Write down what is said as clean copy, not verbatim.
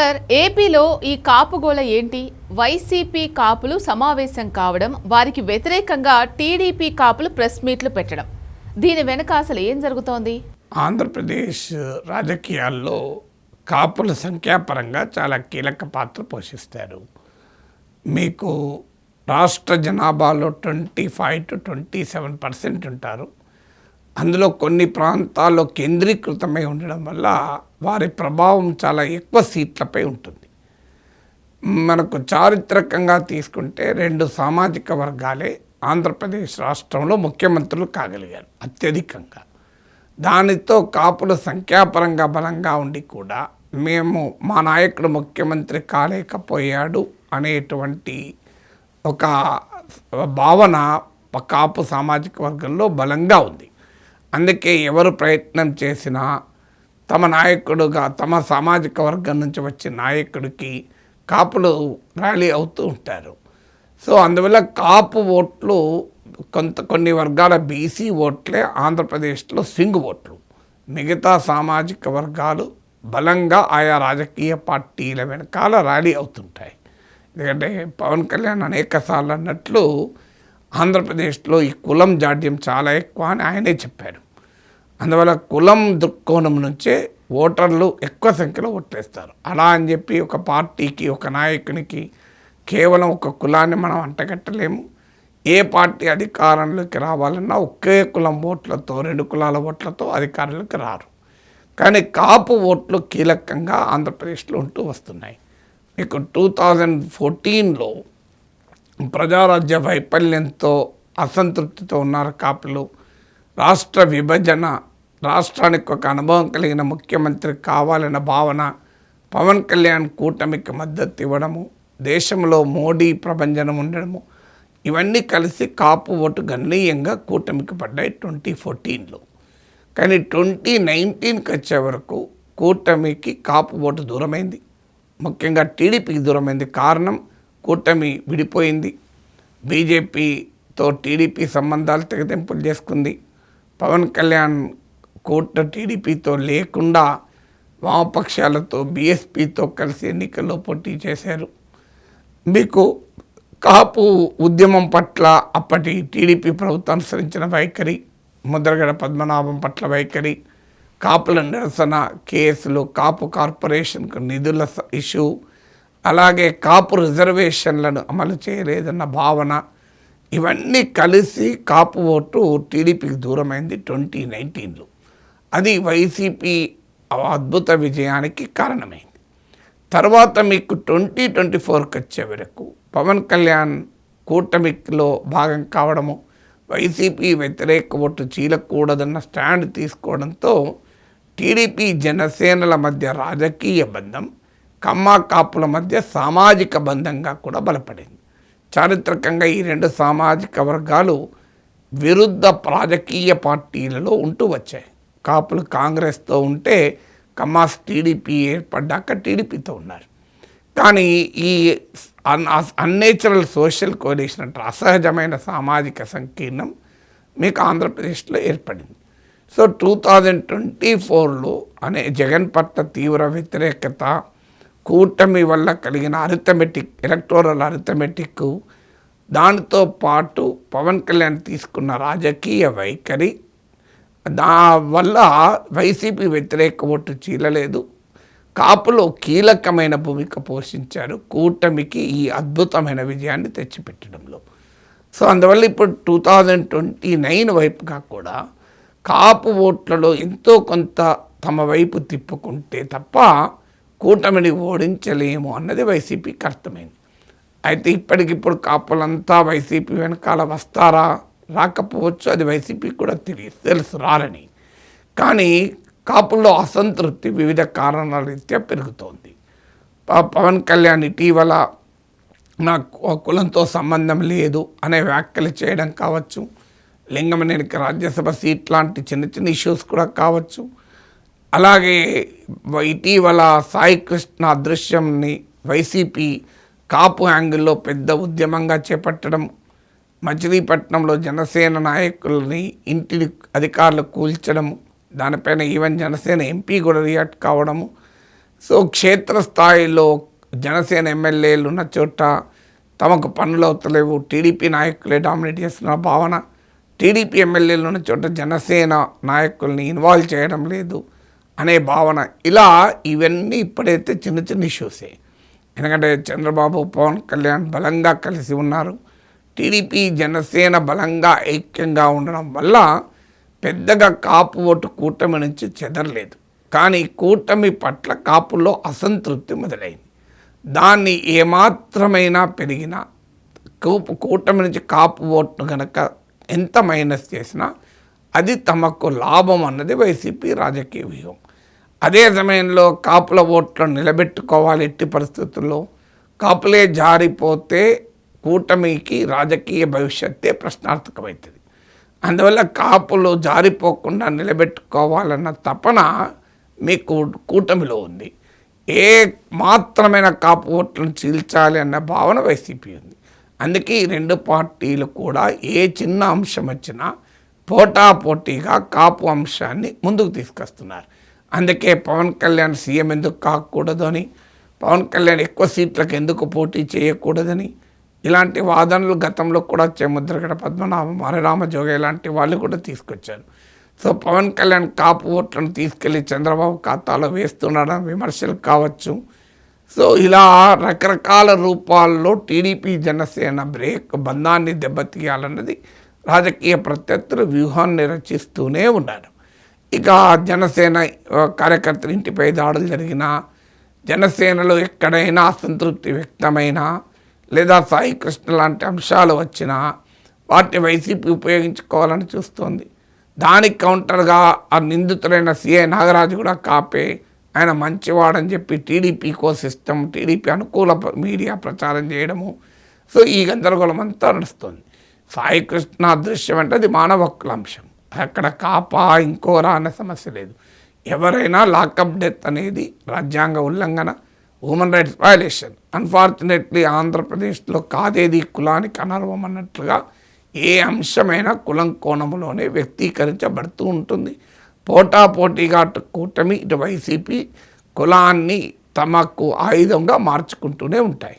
Sir, ఏపీలో ఈ కాపుగోళ ఏంటి? వైసీపీ కాపులు సమావేశం కావడం, వారికి వ్యతిరేకంగా టీడీపీ కాపులు ప్రెస్ మీట్లు పెట్టడం, దీని వెనక అసలు ఏం జరుగుతోంది? ఆంధ్రప్రదేశ్ రాజకీయాల్లో కాపుల సంఖ్యాపరంగా చాలా కీలక పాత్ర పోషిస్తారు. మీకు రాష్ట్ర జనాభాలో 25 to 27% ఉంటారు. అందులో కొన్ని ప్రాంతాల్లో కేంద్రీకృతమై ఉండడం వల్ల వారి ప్రభావం చాలా ఎక్కువ సీట్లపై ఉంటుంది. మనకు చారిత్రకంగా తీసుకుంటే 2 సామాజిక వర్గాలే ఆంధ్రప్రదేశ్ రాష్ట్రంలో ముఖ్యమంత్రులు కాగలిగారు అత్యధికంగా. దానితో కాపుల సంఖ్యాపరంగా బలంగా ఉండి కూడా మేము మా నాయకుడు ముఖ్యమంత్రి కాలేకపోయాడు అనేటువంటి ఒక భావన కాపు సామాజిక వర్గంలో బలంగా ఉంది. అందుకే ఎవరు ప్రయత్నం చేసినా తమ నాయకుడుగా తమ సామాజిక వర్గం నుంచి వచ్చిన నాయకుడికి కాపులు ర్యాలీ అవుతూ ఉంటారు. సో అందువల్ల కాపు ఓట్లు కొన్ని వర్గాల బీసీ ఓట్లే ఆంధ్రప్రదేశ్లో స్వింగ్ ఓట్లు. మిగతా సామాజిక వర్గాలు బలంగా ఆయా రాజకీయ పార్టీల వెనకాల ర్యాలీ అవుతుంటాయి. ఎందుకంటే పవన్ కళ్యాణ్ అనేకసార్లు అన్నట్లు ఆంధ్రప్రదేశ్లో ఈ కులం జాడ్యం చాలా ఎక్కువ అని ఆయనే చెప్పారు. అందువల్ల కులం దృక్కోణం నుంచే ఓటర్లు ఎక్కువ సంఖ్యలో ఓట్లేస్తారు. అలా అని చెప్పి ఒక పార్టీకి ఒక నాయకునికి కేవలం ఒక కులాన్ని మనం అంటగట్టలేము. ఏ పార్టీ అధికారంలోకి రావాలన్నా ఒకే కులం ఓట్లతో 2 కులాల ఓట్లతో అధికారంలోకి రారు. కానీ కాపు ఓట్లు కీలకంగా ఆంధ్రప్రదేశ్లో ఉంటూ వస్తున్నాయి. మీకు 2014లో ప్రజారాజ్య వైఫల్యంతో అసంతృప్తితో ఉన్నారు కాపులు. రాష్ట్ర విభజన, రాష్ట్రానికి ఒక అనుభవం కలిగిన ముఖ్యమంత్రి కావాలన్న భావన, పవన్ కళ్యాణ్ కూటమికి మద్దతు ఇవ్వడము, దేశంలో మోడీ ప్రభంజనం ఉండడము, ఇవన్నీ కలిసి కాపు ఓటు గణనీయంగా కూటమికి పడ్డాయి 2014లో. కానీ 2019కి వచ్చే వరకు కూటమికి కాపు ఓటు దూరమైంది, ముఖ్యంగా టీడీపీకి దూరమైంది. కారణం కూటమి విడిపోయింది. బీజేపీతో టీడీపీ సంబంధాలు తెగదెంపులు చేసుకుంది. పవన్ కళ్యాణ్ టీడీపీతో లేకుండా వామపక్షాలతో బీఎస్పీతో కలిసి ఎన్నికల్లో పోటీ చేశారు. మీకు కాపు ఉద్యమం పట్ల అప్పటి టీడీపీ ప్రభుత్వం అనుసరించిన వైఖరి, ముద్రగడ పద్మనాభం పట్ల వైఖరి, కాపుల నిరసన కేసులు, కాపు కార్పొరేషన్కు నిధుల ఇష్యూ, అలాగే కాపు రిజర్వేషన్లను అమలు చేయలేదన్న భావన, ఇవన్నీ కలిసి కాపు ఓటు టీడీపీకి దూరమైంది 2019లో. అది వైసీపీ అద్భుత విజయానికి కారణమైంది. తర్వాత మీకు 2024కి వచ్చే వరకు పవన్ కళ్యాణ్ కూటమిలో భాగం కావడము, వైసీపీ వ్యతిరేక ఓటు చీలకూడదన్న స్టాండ్ తీసుకోవడంతో టీడీపీ జనసేనల మధ్య రాజకీయ బంధం కమ్మ కాపుల మధ్య సామాజిక బంధంగా కూడా బలపడింది. చారిత్రకంగా ఈ 2 సామాజిక వర్గాలు విరుద్ధ రాజకీయ పార్టీలలో ఉంటూ వచ్చాయి. కాపులు కాంగ్రెస్తో ఉంటే కమ్మాస్ టీడీపీ ఏర్పడ్డాక టీడీపీతో ఉన్నారు. కానీ ఈ అన్నేచురల్ సోషల్ కోalition అంటే అసహజమైన సామాజిక సంకీర్ణం మీకు ఆంధ్రప్రదేశ్లో ఏర్పడింది. సో 2024లో జగన్ పట్ల తీవ్ర వ్యతిరేకత, కూటమి వల్ల కలిగిన ఎలక్టోరల్ అరిథమెటిక్, దానితో పాటు పవన్ కళ్యాణ్ తీసుకున్న రాజకీయ వైఖరి, వల్ల వైసీపీ వ్యతిరేక ఓటు చీలలేదు. కాపులు కీలకమైన భూమిక పోషించారు కూటమికి ఈ అద్భుతమైన విజయాన్ని తెచ్చిపెట్టడంలో. సో అందువల్ల ఇప్పుడు 2029 వైపుగా కూడా కాపు ఓట్లలో ఎంతో కొంత తమ వైపు తిప్పుకుంటే తప్ప కూటమిని ఓడించలేము అన్నది వైసీపీకి అర్థమైంది. అయితే ఇప్పటికిప్పుడు కాపులంతా వైసీపీ వెనకాల వస్తారా, రాకపోవచ్చు, అది వైసీపీకి కూడా తెలుసు రారని. కానీ కాపుల్లో అసంతృప్తి వివిధ కారణాల రీత్యా పెరుగుతోంది. పవన్ కళ్యాణ్ ఇటీవల నాకు కులంతో సంబంధం లేదు అనే వ్యాఖ్యలు చేయడం కావచ్చు, లింగమనేనికి రాజ్యసభ సీట్ లాంటి చిన్న చిన్న ఇష్యూస్ కూడా కావచ్చు. అలాగే ఇటీవల సాయి కృష్ణ అదృశ్యంని వైసీపీ కాపు యాంగిల్లో పెద్ద ఉద్యమంగా చేపట్టడం, మచిలీపట్నంలో జనసేన నాయకులని ఇంటిని అధికారులు కూల్చడం, దానిపైన ఈవెన్ జనసేన ఎంపీ కూడా రియాక్ట్ కావడము, సో క్షేత్రస్థాయిలో జనసేన ఎమ్మెల్యేలు ఉన్న చోట తమకు పనులు అవుతలేవు, టీడీపీ నాయకులే డామినేట్ చేస్తున్న భావన, టీడీపీ ఎమ్మెల్యేలు ఉన్న చోట జనసేన నాయకుల్ని ఇన్వాల్వ్ చేయడం లేదు అనే భావన, ఇలా ఇవన్నీ ఇప్పుడైతే చిన్న చిన్న ఇష్యూసే. ఎందుకంటే చంద్రబాబు పవన్ కళ్యాణ్ బలంగా కలిసి ఉన్నారు, టీడీపీ జనసేన బలంగా ఐక్యంగా ఉండడం వల్ల పెద్దగా కాపు ఓటు కూటమి నుంచి చెదరలేదు. కానీ కూటమి పట్ల కాపుల్లో అసంతృప్తి మొదలైంది. దాన్ని ఏమాత్రమైనా పెరిగినా కూటమి నుంచి కాపు ఓటును కనుక ఎంత మైనస్ చేసినా అది తమకు లాభం అన్నది వైసీపీ రాజకీయ వ్యూహం. అదే సమయంలో కాపుల ఓట్లను నిలబెట్టుకోవాలి, ఎట్టి పరిస్థితుల్లో కాపులే జారిపోతే కూటమికి రాజకీయ భవిష్యత్తే ప్రశ్నార్థకమవుతుంది. అందువల్ల కాపులు జారిపోకుండా నిలబెట్టుకోవాలన్న తపన మీకు కూటమిలో ఉంది. ఏ మాత్రమైన కాపు ఓట్లను చీల్చాలి అన్న భావన వైసీపీ ఉంది. అందుకే ఈ రెండు పార్టీలు కూడా ఏ చిన్న అంశం వచ్చినా పోటాపోటీగా కాపు అంశాన్ని ముందుకు తీసుకొస్తున్నారు. అందుకే పవన్ కళ్యాణ్ సీఎం ఎందుకు కాకూడదు అని, పవన్ కళ్యాణ్ ఎక్కువ సీట్లకు ఎందుకు పోటీ చేయకూడదని ఇలాంటి వాదనలు గతంలో కూడా ముద్రగడ పద్మనాభం, హరిరామజోగ ఇలాంటి వాళ్ళు కూడా తీసుకొచ్చారు. సో పవన్ కళ్యాణ్ కాపు ఓట్లను తీసుకెళ్లి చంద్రబాబు ఖాతాలో వేస్తున్నాడని విమర్శలు కావచ్చు. సో ఇలా రకరకాల రూపాల్లో టీడీపీ జనసేన బంధాన్ని దెబ్బతీయాలన్నది రాజకీయ ప్రత్యర్థులు వ్యూహాన్ని రచిస్తూనే ఉన్నారు. ఇక జనసేన కార్యకర్తల ఇంటిపై దాడులు జరిగినా, జనసేనలో ఎక్కడైనా అసంతృప్తి వ్యక్తమైనా, లేదా సాయి కృష్ణ లాంటి అంశాలు వచ్చినా వాటిని వైసీపీ ఉపయోగించుకోవాలని చూస్తోంది. దానికి కౌంటర్గా ఆ నిందితులైన సిఐ నాగరాజు కూడా కాపే, ఆయన మంచివాడని చెప్పి టీడీపీ సిస్టమ్, టీడీపీ అనుకూల మీడియా ప్రచారం చేయడము. సో ఈ గందరగోళం అంతా నడుస్తుంది. సాయి కృష్ణ దృశ్యం అంటే అది మానవ హక్కుల అంశం, అక్కడ కాపా ఇంకోరా అనే సమస్య లేదు. ఎవరైనా లాకప్ డెత్ అనేది రాజ్యాంగ ఉల్లంఘన, హ్యూమన్ రైట్స్ వయలేషన్. అన్ఫార్చునేట్లీ ఆంధ్రప్రదేశ్లో కాదేది కులానికి అనర్వం అన్నట్లుగా ఏ అంశమైనా కులం కోణంలోనే వ్యక్తీకరించబడుతూ ఉంటుంది. పోటాపోటీగా అటు కూటమి, ఇటు వైసీపీ కులాన్ని తమకు ఆయుధంగా మార్చుకుంటూనే ఉంటాయి.